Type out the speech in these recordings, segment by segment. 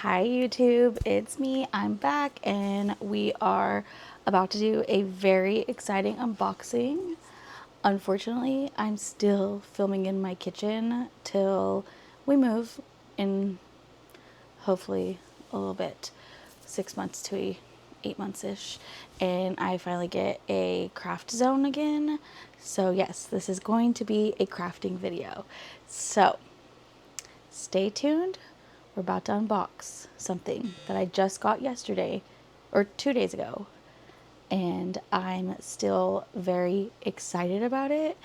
Hi YouTube, it's me. I'm back and we are about to do a very exciting unboxing. Unfortunately, I'm still filming in my kitchen till we move in hopefully a little bit, 6 months to 8 months-ish, and I finally get a craft zone again. So yes, this is going to be a crafting video. So stay tuned. We're about to unbox something that I just got yesterday or 2 days ago, and I'm still very excited about it,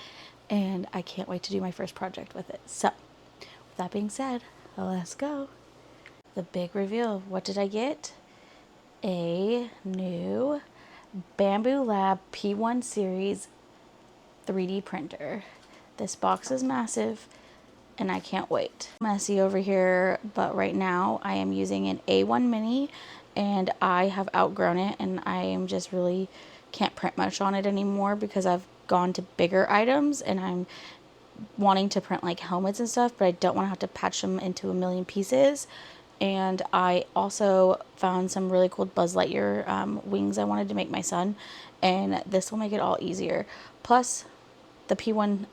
and I can't wait to do my first project with it. So with that being said, let's go. The big reveal. What did I get? A new Bamboo Lab P1 series 3D printer. This box is massive and I can't wait. Messy over here, but right now I am using an A1 mini and I have outgrown it, and I am just really can't print much on it anymore because I've gone to bigger items and I'm wanting to print like helmets and stuff, but I don't want to have to patch them into a million pieces. And I also found some really cool Buzz Lightyear wings I wanted to make my son, and this will make it all easier. Plus the P1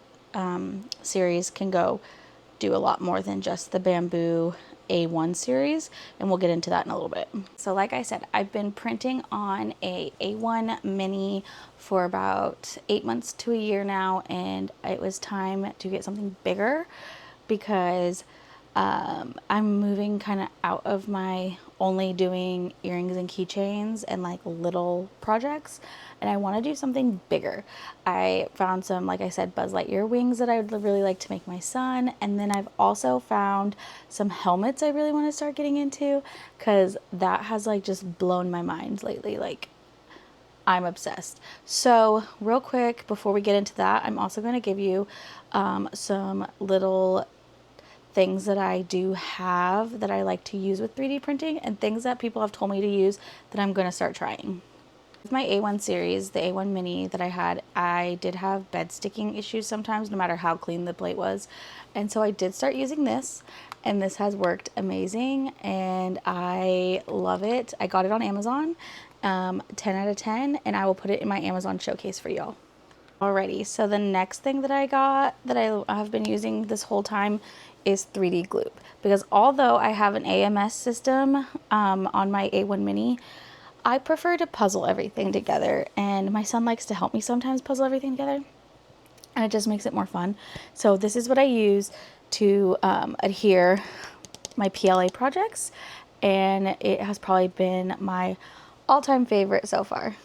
series can go do a lot more than just the Bamboo A1 series, and we'll get into that in a little bit. So like I said, I've been printing on a A1 mini for about 8 months to a year now, and it was time to get something bigger because I'm moving kind of out of my only doing earrings and keychains and like little projects, and I want to do something bigger. I found some, like I said, Buzz Lightyear wings that I would really like to make my son, and then I've also found some helmets I really want to start getting into because that has like just blown my mind lately. Like, I'm obsessed. So real quick before we get into that, I'm also going to give you some little things that I do have that I like to use with 3D printing, and things that people have told me to use that I'm going to start trying. With my A1 series, the A1 mini that I had, I did have bed sticking issues sometimes, no matter how clean the plate was. And so I did start using this, and this has worked amazing, and I love it. I got it on Amazon, 10 out of 10, and I will put it in my Amazon showcase for y'all. Alrighty, so the next thing that I got that I have been using this whole time is 3D glue, because although I have an AMS system on my A1 mini, I prefer to puzzle everything together, and my son likes to help me sometimes puzzle everything together, and it just makes it more fun. So this is what I use to adhere my PLA projects, and it has probably been my all-time favorite so far.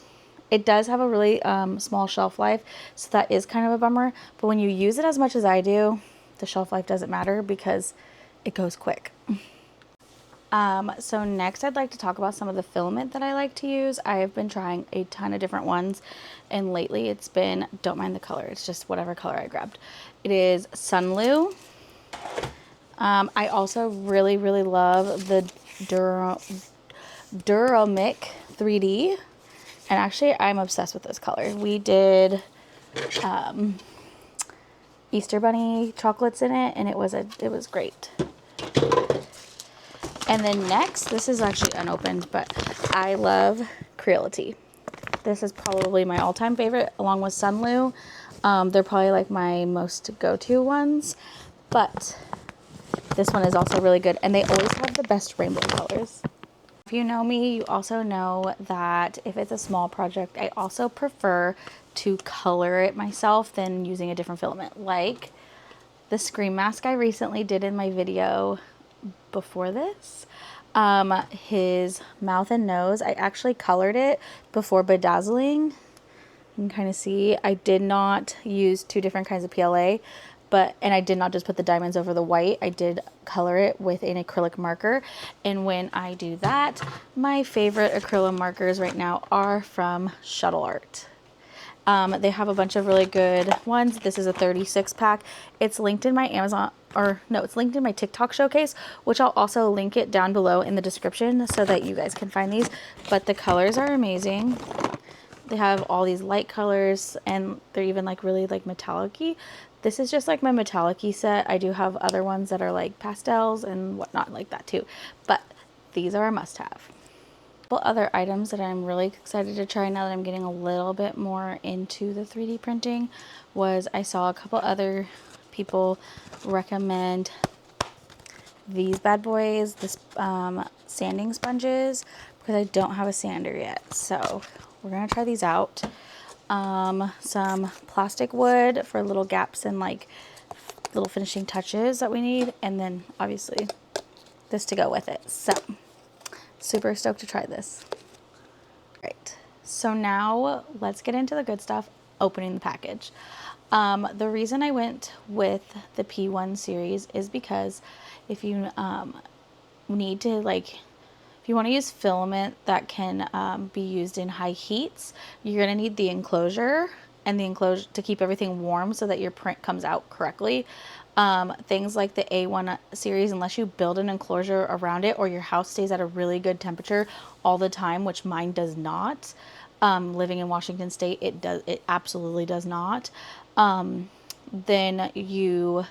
It does have a really small shelf life, so that is kind of a bummer, but when you use it as much as I do, the shelf life doesn't matter because it goes quick. So next I'd like to talk about some of the filament that I like to use. I have been trying a ton of different ones, and lately it's been, don't mind the color, it's just whatever color I grabbed. It is Sunlu. I also really love the Duramic 3D. And actually, I'm obsessed with this color. We did Easter Bunny chocolates in it, and it was great. And then next, this is actually unopened, but I love Creolity. This is probably my all-time favorite, along with Sunlu. They're probably like my most go-to ones, but this one is also really good, and they always have the best rainbow colors. If you know me, you also know that if it's a small project, I also prefer to color it myself than using a different filament. Like the scream mask I recently did in my video before this, his mouth and nose, I actually colored it before bedazzling. You can kind of see I did not use two different kinds of PLA, and I did not just put the diamonds over the white. I did color it with an acrylic marker, and when I do that, my favorite acrylic markers right now are from Shuttle Art. They have a bunch of really good ones. This is a 36 pack. It's linked in my Amazon, or no, it's linked in my TikTok showcase, which I'll also link it down below in the description so that you guys can find these. But the colors are amazing. They have all these light colors, and they're even like really like metallic-y. This is just like my metallic-y set. I do have other ones that are like pastels and whatnot like that too. But these are a must-have. Couple other items that I'm really excited to try now that I'm getting a little bit more into the 3D printing was I saw a couple other people recommend these bad boys, this sanding sponges, because I don't have a sander yet. So we're gonna try these out. Some plastic wood for little gaps and like little finishing touches that we need, and then obviously this to go with it. So super stoked to try this. Right, so now let's get into the good stuff, opening the package. The reason I went with the P1 series is because if you need to, like, if you want to use filament that can be used in high heats, you're going to need the enclosure, and the enclosure to keep everything warm so that your print comes out correctly. Things like the A1 series, unless you build an enclosure around it or your house stays at a really good temperature all the time, which mine does not, living in Washington State, it absolutely does not, then you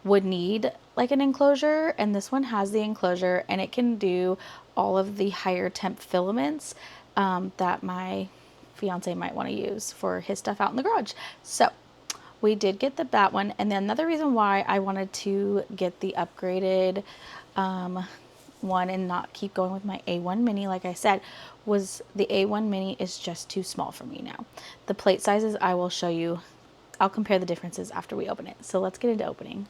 would need like an enclosure, and this one has the enclosure, and it can do all of the higher temp filaments that my fiance might want to use for his stuff out in the garage. So we did get that one. And then another reason why I wanted to get the upgraded one and not keep going with my A1 mini, like I said, was the A1 mini is just too small for me now. The plate sizes I will show you. I'll compare the differences after we open it. So let's get into opening.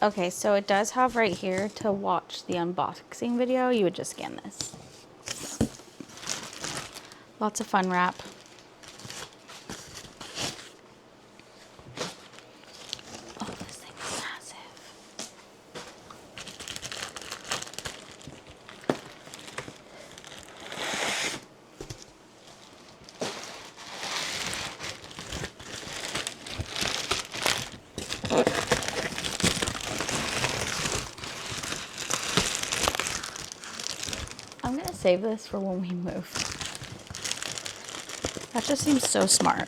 Okay, so it does have right here to watch the unboxing video. You would just scan this. Lots of fun wrap. Oh, this thing is massive. I'm gonna save this for when we move. That just seems so smart.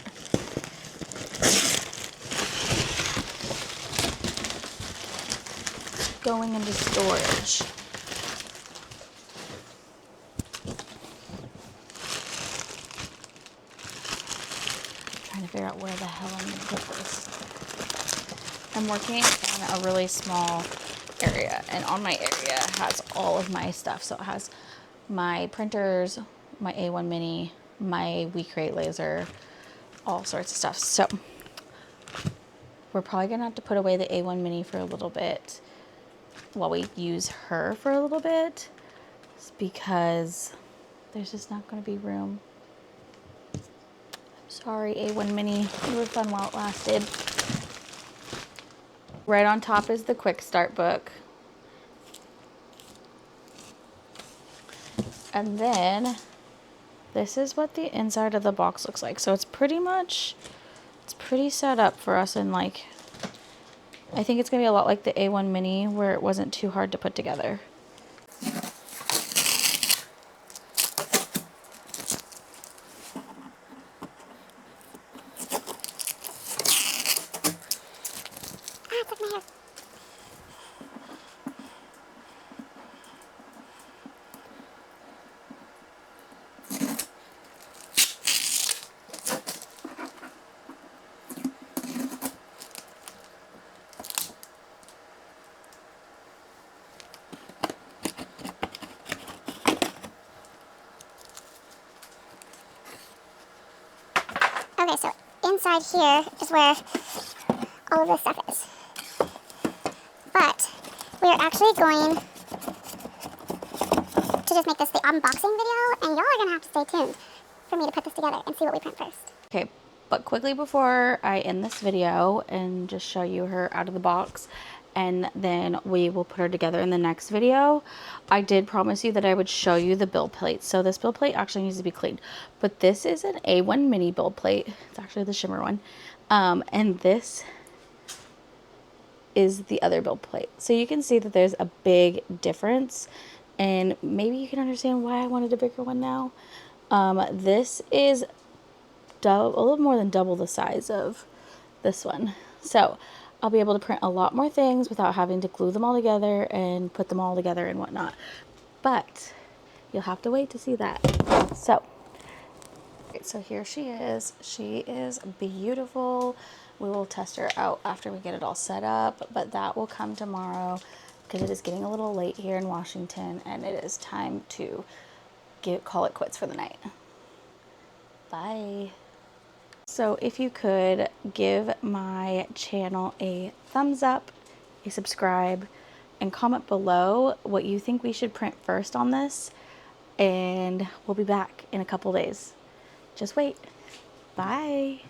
Going into storage. Trying to figure out where the hell I'm gonna put this. I'm working in a really small area, and on my area has all of my stuff. So it has my printers, my A1 mini, my WeCreate laser, all sorts of stuff. So we're probably gonna have to put away the A1 mini for a little bit while we use her for a little bit, because there's just not gonna be room. I'm sorry, A1 mini, you were fun while it lasted. Right on top is the quick start book. And then this is what the inside of the box looks like. So it's pretty set up for us, and like, I think it's gonna be a lot like the A1 mini where it wasn't too hard to put together. Okay, so inside here is where all of this stuff is. But we are actually going to just make this the unboxing video, and y'all are going to have to stay tuned for me to put this together and see what we print first. Okay, but quickly before I end this video and just show you her out of the box and then we will put her together in the next video. I did promise you that I would show you the build plate. So this build plate actually needs to be cleaned, but this is an A1 mini build plate. It's actually the shimmer one. And this is the other build plate. So you can see that there's a big difference, and maybe you can understand why I wanted a bigger one now. This is a little more than double the size of this one. So I'll be able to print a lot more things without having to glue them all together and put them all together and whatnot. But you'll have to wait to see that. So here she is. She is beautiful. We will test her out after we get it all set up, but that will come tomorrow because it is getting a little late here in Washington and it is time to call it quits for the night. Bye. So if you could give my channel a thumbs up, a subscribe, and comment below what you think we should print first on this, and we'll be back in a couple days. Just wait. Bye.